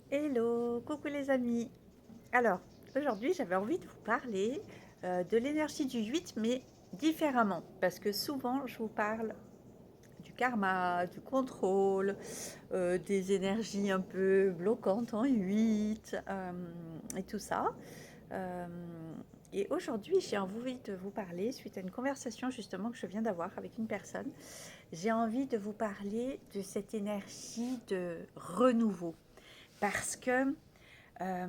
Hello, coucou les amis. Alors, aujourd'hui, j'avais envie de vous parler de l'énergie du 8, mais différemment. Parce que souvent, je vous parle du karma, du contrôle, des énergies un peu bloquantes en 8 et tout ça. Euh, et aujourd'hui, j'ai envie de vous parler, suite à une conversation justement que je viens d'avoir avec une personne, j'ai envie de vous parler de cette énergie de renouveau. Parce que euh,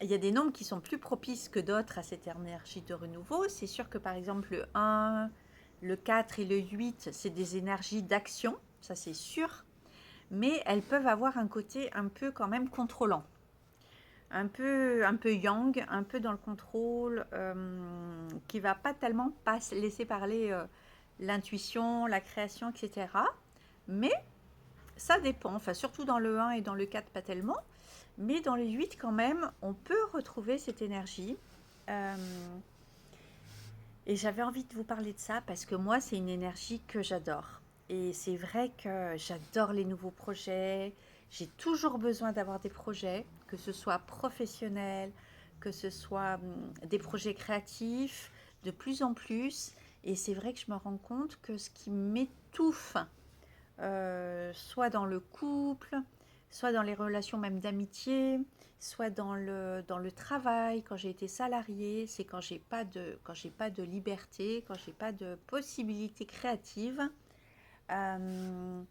il y a des nombres qui sont plus propices que d'autres à cette énergie de renouveau. C'est sûr que par exemple le 1, le 4 et le 8, c'est des énergies d'action, ça c'est sûr, mais elles peuvent avoir un côté un peu quand même contrôlant. Un peu yang, un peu dans le contrôle, qui va pas tellement pas laisser parler l'intuition, la création, etc. Mais ça dépend, enfin surtout dans le 1 et dans le 4 pas tellement, mais dans le 8 quand même, on peut retrouver cette énergie. Euh, et j'avais envie de vous parler de ça parce que moi, c'est une énergie que j'adore. Et c'est vrai que j'adore les nouveaux projets. J'ai toujours besoin d'avoir des projets, que ce soit professionnels, que ce soit des projets créatifs, de plus en plus. Et c'est vrai que je me rends compte que ce qui m'étouffe, soit dans le couple, soit dans les relations même d'amitié, soit dans le travail, quand j'ai été salariée, c'est quand j'ai pas de liberté, quand j'ai pas de possibilité créative. Euh,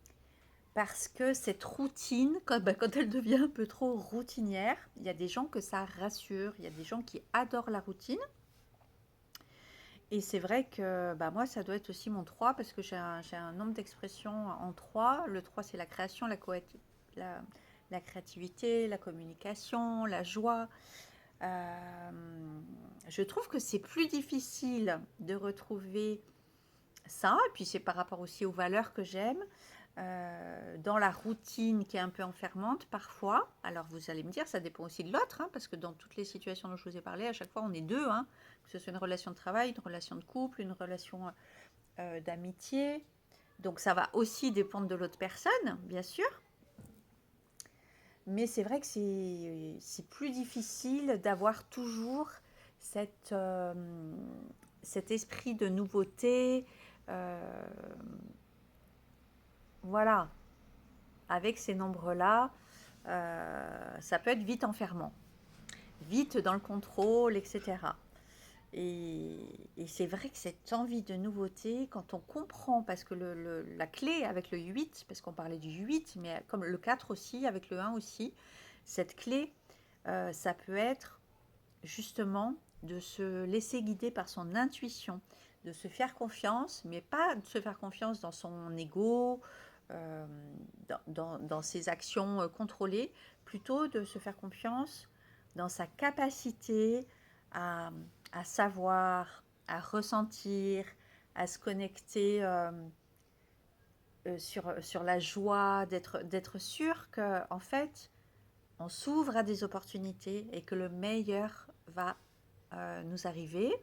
Parce que cette routine, quand elle devient un peu trop routinière, il y a des gens que ça rassure, il y a des gens qui adorent la routine. Et c'est vrai que moi, ça doit être aussi mon 3 parce que j'ai un nombre d'expressions en 3. Le 3 c'est la création, la, la créativité, la communication, la joie. Euh, je trouve que c'est plus difficile de retrouver ça. Et puis c'est par rapport aussi aux valeurs que j'aime. Dans la routine qui est un peu enfermante parfois. Alors vous allez me dire, ça dépend aussi de l'autre, hein, parce que dans toutes les situations dont je vous ai parlé, à chaque fois on est deux, hein, que ce soit une relation de travail, une relation de couple, une relation d'amitié. Donc ça va aussi dépendre de l'autre personne, bien sûr. Mais c'est vrai que c'est plus difficile d'avoir toujours cette, cet esprit de nouveauté. euh, voilà, avec ces nombres-là, ça peut être vite enfermant, vite dans le contrôle, etc. Et c'est vrai que cette envie de nouveauté, quand on comprend, parce que la clé avec le 8, parce qu'on parlait du 8, mais comme le 4 aussi, avec le 1 aussi, cette clé, ça peut être justement de se laisser guider par son intuition, de se faire confiance, mais pas de se faire confiance dans son ego, euh, dans ses actions contrôlées, plutôt de se faire confiance dans sa capacité à, à savoir, à ressentir, à se connecter sur la joie, d'être sûr que en fait, on s'ouvre à des opportunités et que le meilleur va nous arriver.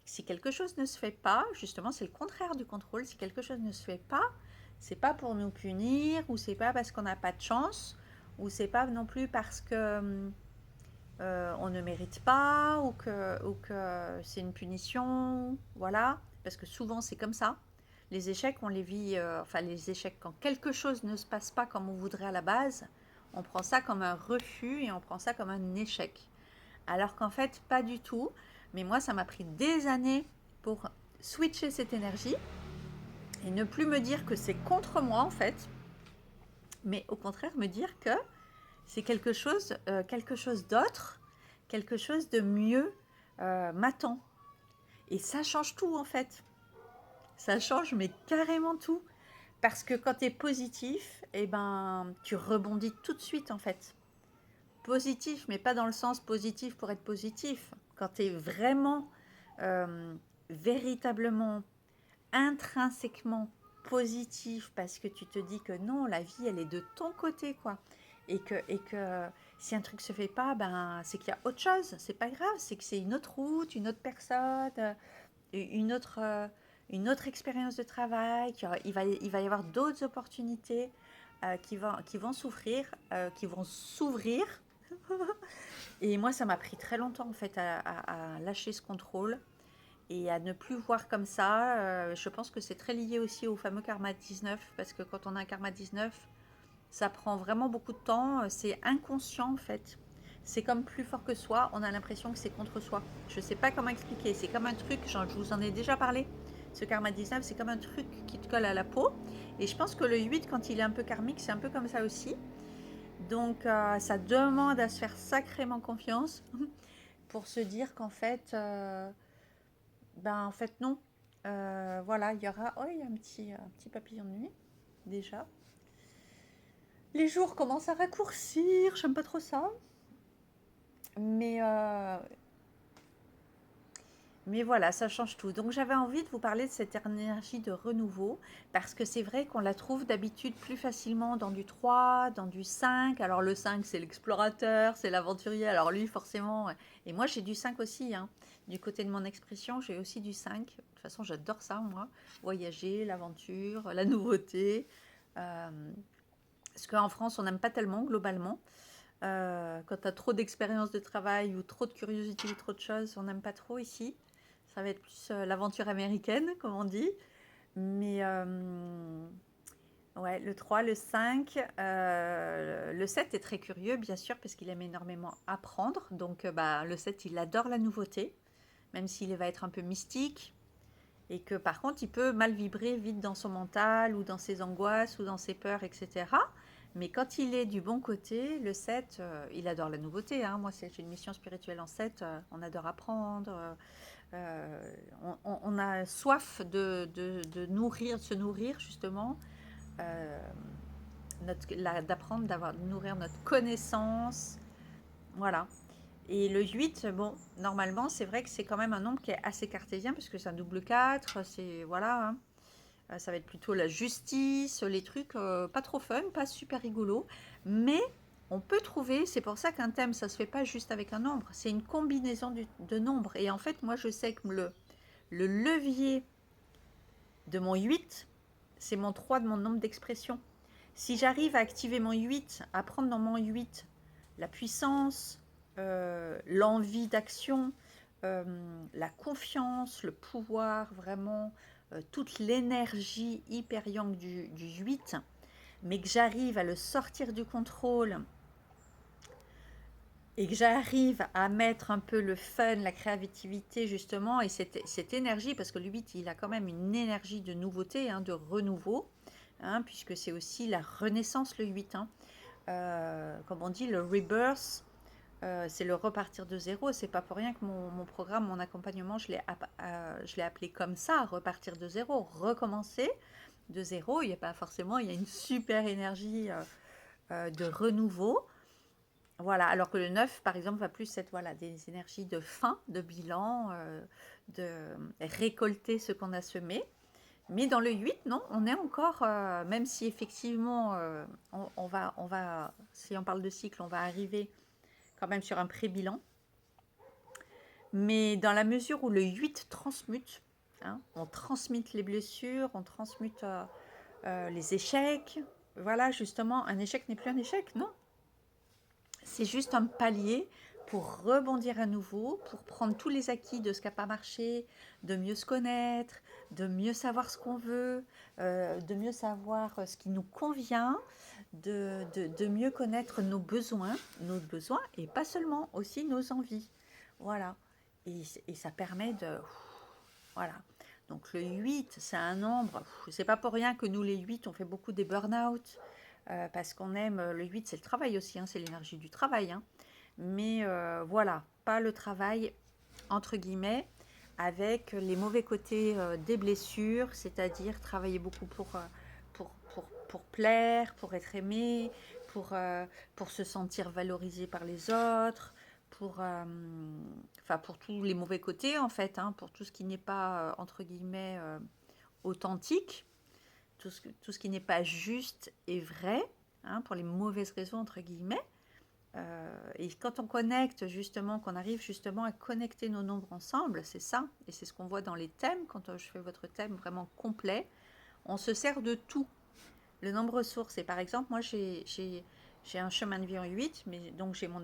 Si quelque chose ne se fait pas, justement, c'est le contraire du contrôle. Si quelque chose ne se fait pas, c'est pas pour nous punir, ou c'est pas parce qu'on n'a pas de chance, ou c'est pas non plus parce que on ne mérite pas, ou que c'est une punition, voilà. Parce que souvent c'est comme ça. Les échecs, on les vit, enfin les échecs, quand quelque chose ne se passe pas comme on voudrait à la base, on prend ça comme un refus et on prend ça comme un échec. Alors qu'en fait, pas du tout. Mais moi, ça m'a pris des années pour switcher cette énergie et ne plus me dire que c'est contre moi en fait, mais au contraire me dire que c'est quelque chose d'autre, quelque chose de mieux m'attend. Et ça change tout en fait. Ça change mais carrément tout. Parce que quand tu es positif, eh ben, tu rebondis tout de suite en fait. Positif, mais pas dans le sens positif pour être positif. Quand tu es vraiment, euh, véritablement, intrinsèquement positif parce que tu te dis que non, la vie, elle est de ton côté, quoi. Et que si un truc se fait pas, ben, c'est qu'il y a autre chose. C'est pas grave, c'est que c'est une autre route, une autre personne, une une autre expérience de travail. Il va y avoir d'autres opportunités. qui vont souffrir, qui vont s'ouvrir. Et moi, ça m'a pris très longtemps en fait à lâcher ce contrôle et à ne plus voir comme ça. Je pense que c'est très lié aussi au fameux karma 19, parce que quand on a un karma 19, ça prend vraiment beaucoup de temps. C'est inconscient en fait. C'est comme plus fort que soi. On a l'impression que c'est contre soi. Je ne sais pas comment expliquer. C'est comme un truc, genre, je vous en ai déjà parlé. Ce karma 19, c'est comme un truc qui te colle à la peau. Et je pense que le 8, quand il est un peu karmique, c'est un peu comme ça aussi. Donc, ça demande à se faire sacrément confiance pour se dire qu'en fait, ben en fait non. Voilà, il y aura. Oh, il y a un petit papillon de nuit déjà. Les jours commencent à raccourcir. J'aime pas trop ça. Mais, euh, mais voilà, ça change tout. Donc j'avais envie de vous parler de cette énergie de renouveau, parce que c'est vrai qu'on la trouve d'habitude plus facilement dans du 3, dans du 5. Alors le 5, c'est l'explorateur, c'est l'aventurier. Alors lui, forcément. Et moi, j'ai du 5 aussi, hein. Du côté de mon expression, j'ai aussi du 5. De toute façon, j'adore ça, moi. Voyager, l'aventure, la nouveauté. Euh, Parce qu'en France, on n'aime pas tellement, globalement. Quand tu as trop d'expérience de travail ou trop de curiosité ou trop de choses, on n'aime pas trop ici. Ça va être plus l'aventure américaine, comme on dit. Mais ouais, le 3, le 5, le 7 est très curieux, bien sûr, parce qu'il aime énormément apprendre. Donc, bah, le 7, il adore la nouveauté, même s'il va être un peu mystique. Et que par contre, il peut mal vibrer vite dans son mental, ou dans ses angoisses, ou dans ses peurs, etc. Mais quand il est du bon côté, le 7, il adore la nouveauté, hein. Moi, j'ai une mission spirituelle en 7, on adore apprendre. On a soif de nourrir, de se nourrir justement, euh, d'apprendre, de nourrir notre connaissance. Voilà. Et le 8, bon, normalement, c'est vrai que c'est quand même un nombre qui est assez cartésien, parce que c'est un double 4, c'est, voilà, hein. Ça va être plutôt la justice, les trucs pas trop fun, pas super rigolo. Mais on peut trouver, c'est pour ça qu'un thème, ça se fait pas juste avec un nombre, c'est une combinaison de nombres. Et en fait, moi, je sais que le levier de mon 8, c'est mon 3 de mon nombre d'expression. Si j'arrive à activer mon 8, à prendre dans mon 8 la puissance, l'envie d'action, la confiance, le pouvoir, vraiment, toute l'énergie hyper yang du 8, mais que j'arrive à le sortir du contrôle et que j'arrive à mettre un peu le fun, la créativité justement, et cette énergie, parce que le 8, il a quand même une énergie de nouveauté, hein, de renouveau, hein, puisque c'est aussi la renaissance, le 8, hein. Comme on dit, le rebirth, c'est le repartir de zéro. C'est pas pour rien que mon programme, mon accompagnement, je l'ai appelé comme ça, repartir de zéro, recommencer de zéro. Il n'y a pas forcément, il y a une super énergie de renouveau. Voilà, alors que le 9, par exemple, va plus être, voilà, des énergies de fin, de bilan, de récolter ce qu'on a semé. Mais dans le 8, non, on est encore, même si effectivement, si on parle de cycle, on va arriver quand même sur un pré-bilan. Mais dans la mesure où le 8 transmute, hein, on transmute les blessures, on transmute les échecs. Voilà, justement, un échec n'est plus un échec, non. C'est juste un palier pour rebondir à nouveau, pour prendre tous les acquis de ce qui n'a pas marché, de mieux se connaître, de mieux savoir ce qu'on veut, de mieux savoir ce qui nous convient, de mieux connaître nos besoins, et pas seulement, aussi nos envies. Voilà. Et ça permet de... Voilà. Donc le 8, c'est un nombre, c'est pas pour rien que nous les 8, on fait beaucoup des burn-out, parce qu'on aime, le 8, c'est le travail aussi, hein, c'est l'énergie du travail, hein. Mais voilà, pas le travail, entre guillemets, avec les mauvais côtés des blessures, c'est-à-dire travailler beaucoup pour plaire, pour être aimé, pour se sentir valorisé par les autres, pour tous les mauvais côtés en fait, hein, pour tout ce qui n'est pas, entre guillemets, authentique, tout ce qui n'est pas juste et vrai, hein, pour les mauvaises raisons entre guillemets. Et quand on connecte justement, qu'on arrive justement à connecter nos nombres ensemble, c'est ça, et c'est ce qu'on voit dans les thèmes, quand je fais votre thème vraiment complet, on se sert de tout. Le nombre ressources, et par exemple, moi j'ai un chemin de vie en 8, mais donc j'ai mon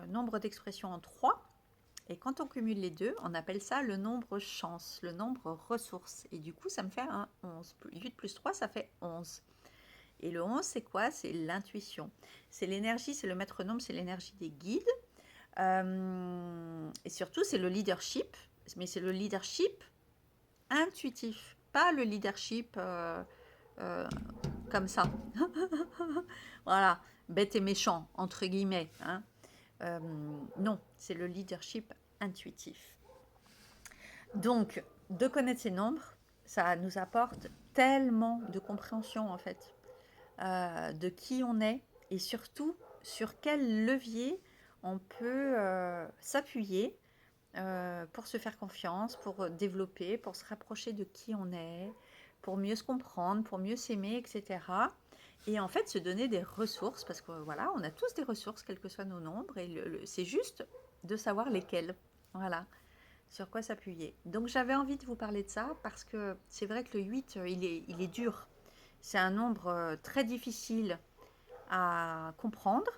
nombre d'expressions en 3. Et quand on cumule les deux, on appelle ça le nombre chance, le nombre ressources. Et du coup, ça me fait un 11. 8 plus 3, ça fait 11. Et le 11, c'est quoi? C'est l'intuition. C'est l'énergie, c'est le maître nombre, c'est l'énergie des guides. Et surtout, c'est le leadership. Mais c'est le leadership intuitif, pas le leadership euh, comme ça. Voilà, bête et méchant, entre guillemets. Hein. Non, c'est le leadership intuitif. Donc, de connaître ces nombres, ça nous apporte tellement de compréhension, en fait, de qui on est et surtout sur quel levier on peut s'appuyer pour se faire confiance, pour développer, pour se rapprocher de qui on est, pour mieux se comprendre, pour mieux s'aimer, etc. Et en fait, se donner des ressources, parce que voilà, on a tous des ressources, quels que soient nos nombres, et c'est juste de savoir lesquelles. Voilà, sur quoi s'appuyer. Donc j'avais envie de vous parler de ça, parce que c'est vrai que le 8, il est dur. C'est un nombre très difficile à comprendre,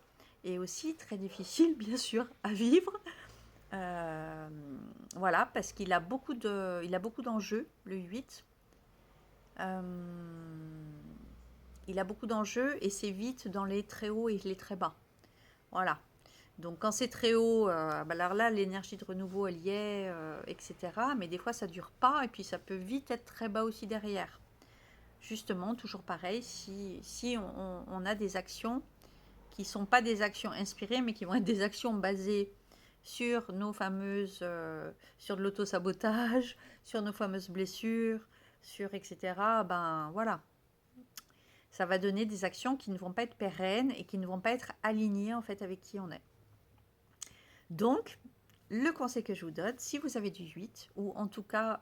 et aussi très difficile, bien sûr, à vivre. Euh, voilà, parce qu'il a beaucoup d'enjeux, le 8. Euh, il a beaucoup d'enjeux et c'est vite dans les très hauts et les très bas. Voilà. Donc quand c'est très haut, alors là, l'énergie de renouveau, elle y est, etc. Mais des fois, ça dure pas et puis ça peut vite être très bas aussi derrière. Justement, toujours pareil, si on a des actions qui ne sont pas des actions inspirées, mais qui vont être des actions basées sur nos fameuses, sur de l'auto-sabotage, sur nos fameuses blessures, sur etc. Ben voilà, ça va donner des actions qui ne vont pas être pérennes et qui ne vont pas être alignées en fait avec qui on est. Donc, le conseil que je vous donne, si vous avez du 8, ou en tout cas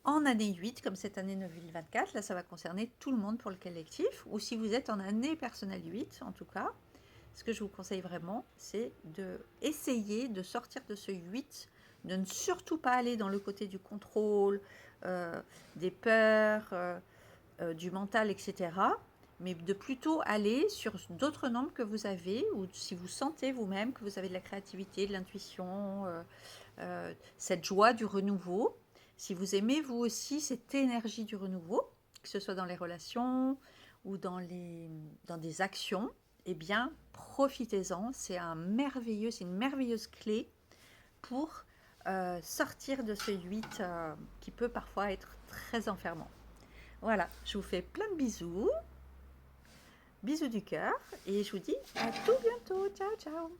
en année 8, comme cette année 2024, là ça va concerner tout le monde pour le collectif, ou si vous êtes en année personnelle 8, en tout cas, ce que je vous conseille vraiment, c'est d'essayer de sortir de ce 8, de ne surtout pas aller dans le côté du contrôle, des peurs, du mental, etc. Mais de plutôt aller sur d'autres nombres que vous avez, ou si vous sentez vous-même que vous avez de la créativité, de l'intuition, cette joie du renouveau. Si vous aimez vous aussi cette énergie du renouveau, que ce soit dans les relations ou dans des actions, eh bien, profitez-en. C'est une merveilleuse clé pour sortir de ce 8 qui peut parfois être très enfermant. Voilà, je vous fais plein de bisous. Bisous du cœur et je vous dis à tout bientôt. Ciao, ciao.